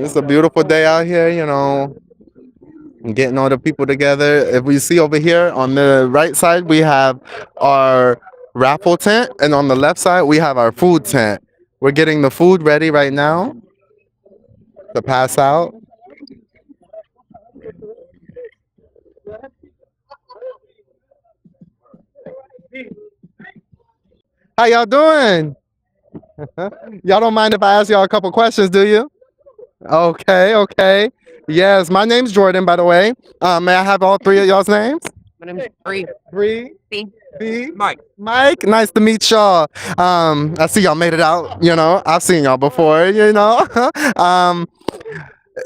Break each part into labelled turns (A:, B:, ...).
A: It's a beautiful day out here, getting all the people together. If we see over here on the right side, we have our raffle tent, and on the left side, we have our food tent. We're getting the food ready right now to pass out. How y'all doing? Y'all don't mind if I ask y'all a couple questions, do you? Okay, okay. Yes, my name's Jordan, by the way. May I have all three of y'all's names?
B: My name is Bree.
A: Bree,
B: B.
A: B,
B: Mike.
A: Mike. Nice to meet y'all. I see y'all made it out. I've seen y'all before. um,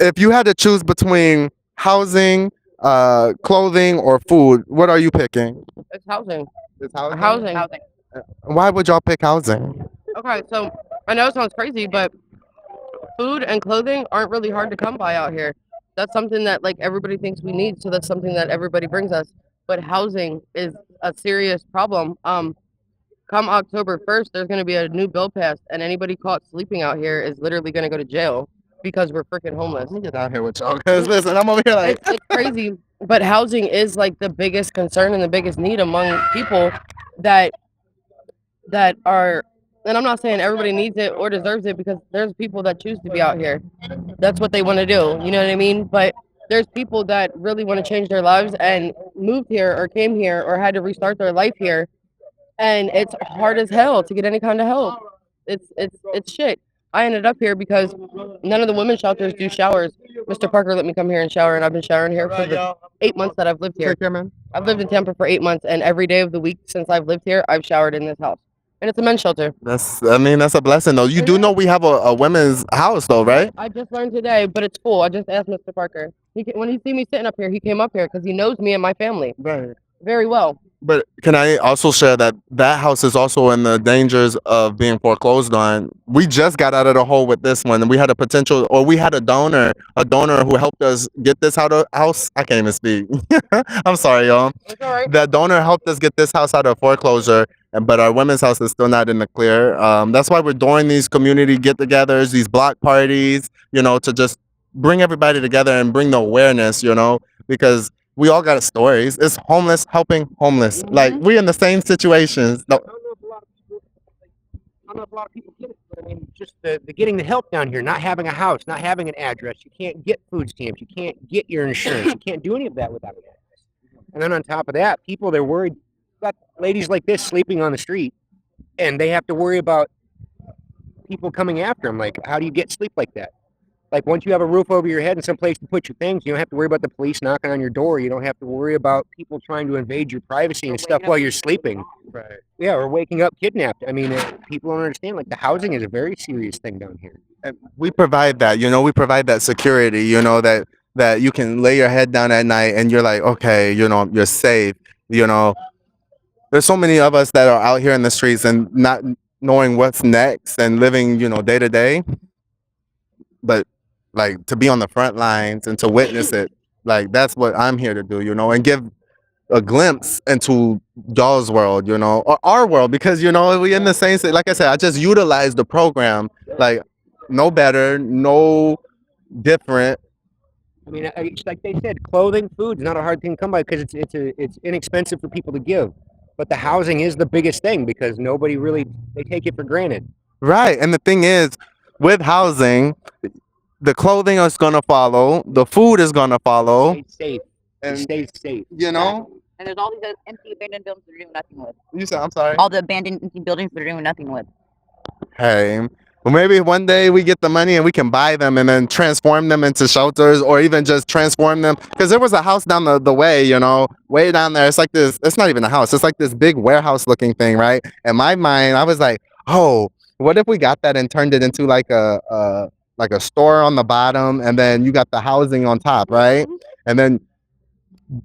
A: if you had to choose between housing, clothing, or food, what are you picking?
B: It's housing.
A: It's housing.
B: Housing.
A: Why would y'all pick housing?
B: Okay, so I know it sounds crazy, but food and clothing aren't really hard to come by out here. That's something that like everybody thinks we need, so that's something that everybody brings us. But housing is a serious problem. Come October 1st, there's gonna be a new bill passed, and anybody caught sleeping out here is literally gonna go to jail because we're freaking homeless.
A: Let me get down here with y'all, cause listen, I'm over here like.
B: It's crazy, but housing is like the biggest concern and the biggest need among people that are, and I'm not saying everybody needs it or deserves it, because there's people that choose to be out here. That's what they want to do. You know what I mean? But there's people that really want to change their lives and moved here or came here or had to restart their life here, and it's hard as hell to get any kind of help. It's shit. I ended up here because none of the women's shelters do showers. Mr. Parker let me come here and shower, and I've been showering here for the 8 months that I've lived here.
A: Take care, man.
B: I've lived in Tampa for 8 months, and every day of the week since I've lived here, I've showered in this house. And it's a men's shelter.
A: That's a blessing though. You do know we have a women's house though, right?
B: I just learned today, but it's full. I just asked Mr. Parker. When he see me sitting up here, he came up here because he knows me and my family
A: Right.
B: very well.
A: But can I also share that that house is also in the dangers of being foreclosed on? We just got out of the hole with this one, and we had a potential, or we had a donor who helped us get this out of house. I can't even speak. I'm sorry, y'all.
B: It's all right.
A: That donor helped us get this house out of foreclosure, but our women's house is still not in the clear. That's why we're doing these community get-togethers, these block parties, to just bring everybody together and bring the awareness, because we all got stories. It's homeless helping homeless. Like we in the same situations. No,
C: I don't know if a lot of people get it, but I mean, just the getting the help down here, not having a house, not having an address, you can't get food stamps, you can't get your insurance, you can't do any of that without an address. And then on top of that, people they're worried. Got ladies like this sleeping on the street, and they have to worry about people coming after them. Like, how do you get sleep like that? Like, once you have a roof over your head and some place to put your things, you don't have to worry about the police knocking on your door. You don't have to worry about people trying to invade your privacy and stuff while you're sleeping.
A: right.
C: Yeah, or waking up kidnapped. I mean, people don't understand. Like, the housing is a very serious thing down here.
A: And we provide that. We provide that security. That you can lay your head down at night and you're like, okay, you're safe. There's so many of us that are out here in the streets and not knowing what's next and living, day to day. But like to be on the front lines and to witness it, like that's what I'm here to do, and give a glimpse into y'all's world, or our world, because we in the same state. Like I said, I just utilize the program, like no better, no different.
C: I mean, it's like they said, clothing, food is not a hard thing to come by because it's inexpensive for people to give. But the housing is the biggest thing because nobody really they take it for granted.
A: Right. And the thing is, with housing, the clothing is gonna follow, the food is gonna follow,
C: Stay safe.
A: and
C: Stay safe.
D: And there's all these empty abandoned buildings they're doing nothing with.
A: you said, I'm sorry.
D: All the abandoned empty buildings they're doing nothing with.
A: Hey, well, maybe one day we get the money and we can buy them and then transform them into shelters, or even just transform them. Because there was a house down the way, way down there. It's like this, it's not even a house. It's like this big warehouse looking thing, right? In my mind, I was like, oh, what if we got that and turned it into like a store on the bottom, and then you got the housing on top, right? And then,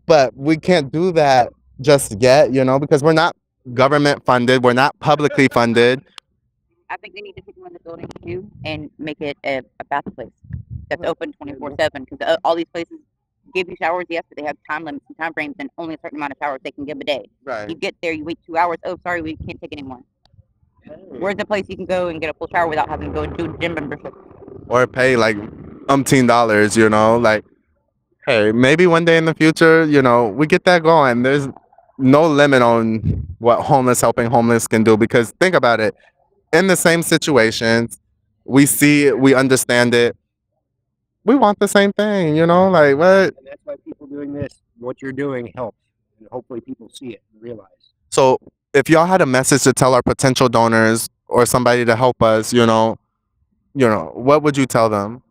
A: but we can't do that just yet, because we're not government funded. We're not publicly funded.
D: I think they need to take one of the buildings too and make it a bath place that's open 24/7, because all these places give you showers, yes, but they have time limits and time frames, and only a certain amount of showers they can give a day.
A: Right.
D: You get there, you wait 2 hours. Oh, sorry, we can't take anymore. Where's the place you can go and get a full shower without having to go and do a gym membership?
A: Or pay like umpteen dollars, you know, like, hey, maybe one day in the future, you know, we get that going. There's no limit on what helping homeless can do, because think about it. In the same situations, we see it, we understand it. We want the same thing, you know, like what?
C: And that's why people doing this, what you're doing helps. And hopefully people see it and realize.
A: So if y'all had a message to tell our potential donors or somebody to help us, what would you tell them?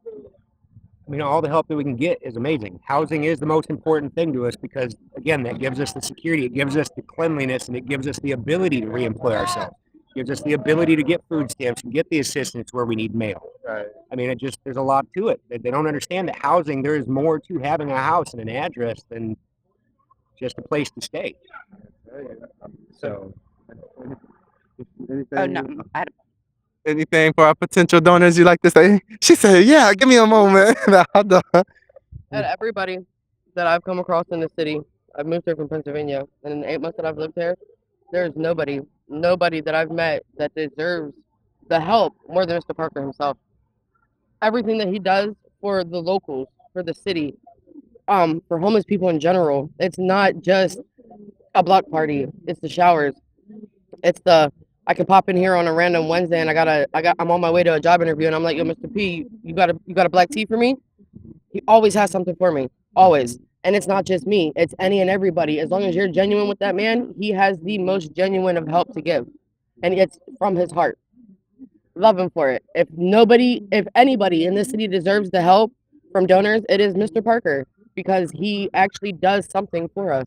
C: I mean, all the help that we can get is amazing. Housing is the most important thing to us because, again, that gives us the security, it gives us the cleanliness, and it gives us the ability to reemploy ourselves. It gives us the ability to get food stamps and get the assistance where we need mail.
A: Right.
C: I mean, there's a lot to it. They don't understand that housing, there is more to having a house and an address than just a place to stay. So,
D: Oh no, I had
A: Anything for our potential donors you like to say? She said, yeah, give me a moment.
B: And everybody that I've come across in the city, I've moved here from Pennsylvania, and in the 8 months that I've lived here, there's nobody that I've met that deserves the help more than Mr. Parker himself. Everything that he does for the locals, for the city, for homeless people in general, it's not just a block party. It's the showers. It's I can pop in here on a random Wednesday and I'm on my way to a job interview and I'm like, yo, Mr. P, you got a black tea for me? He always has something for me. Always. And it's not just me, it's any and everybody. As long as you're genuine with that man, he has the most genuine of help to give. And it's from his heart. Love him for it. If anybody in this city deserves the help from donors, it is Mr. Parker, because he actually does something for us.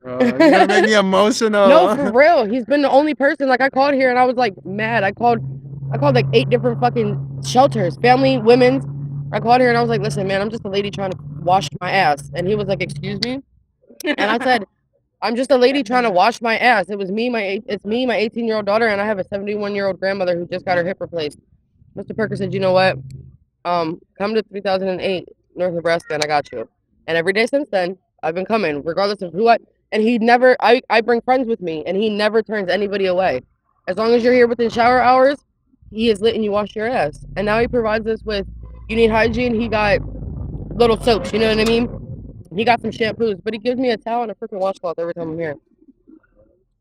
A: You're gonna make me emotional.
B: No, for real. He's been the only person. Like, I called here and I was like mad. I called like 8 different fucking shelters, family, women's. I called here and I was like, listen, man, I'm just a lady trying to wash my ass. And he was like, excuse me? And I said, I'm just a lady trying to wash my ass. It's me, my 18-year-old daughter, and I have a 71-year-old grandmother who just got her hip replaced. Mr. Parker said, you know what? Come to 3008 North Nebraska and I got you. And every day since then, I've been coming, regardless of and he never, I bring friends with me, and he never turns anybody away. As long as you're here within shower hours, he is letting you wash your ass. And now he provides us with, you need hygiene, he got little soaps, you know what I mean? He got some shampoos, but he gives me a towel and a freaking washcloth every time I'm here.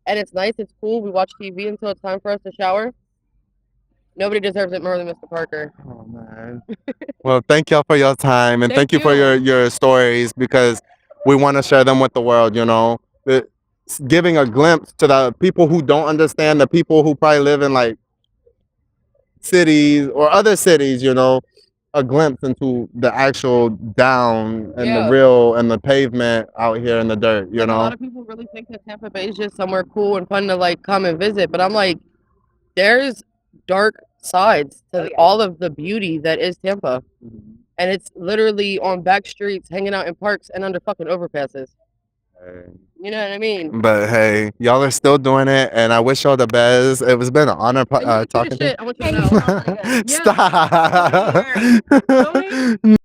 B: And it's nice, it's cool. We watch TV until it's time for us to shower. Nobody deserves it more than Mr. Parker.
A: Oh, man. Well, thank y'all for your time, and thank you for
B: Thank
A: your stories, because we want to share them with the world, you know. It's giving a glimpse to the people who don't understand, the people who probably live in like cities or other cities, you know, a glimpse into the actual down and
B: Yeah.
A: the real and the pavement out here in the dirt, you
B: A lot
A: know.
B: of people really think that Tampa Bay is just somewhere cool and fun to like come and visit, but I'm like, there's dark sides to all of the beauty that is Tampa. And it's literally on back streets, hanging out in parks and under fucking overpasses. You know what I mean?
A: But hey, y'all are still doing it, and I wish y'all the best. It was been an honor
B: And you can
A: talking
B: shoot
A: to
B: shit. I want you to know.
A: you. Stop.
B: Really?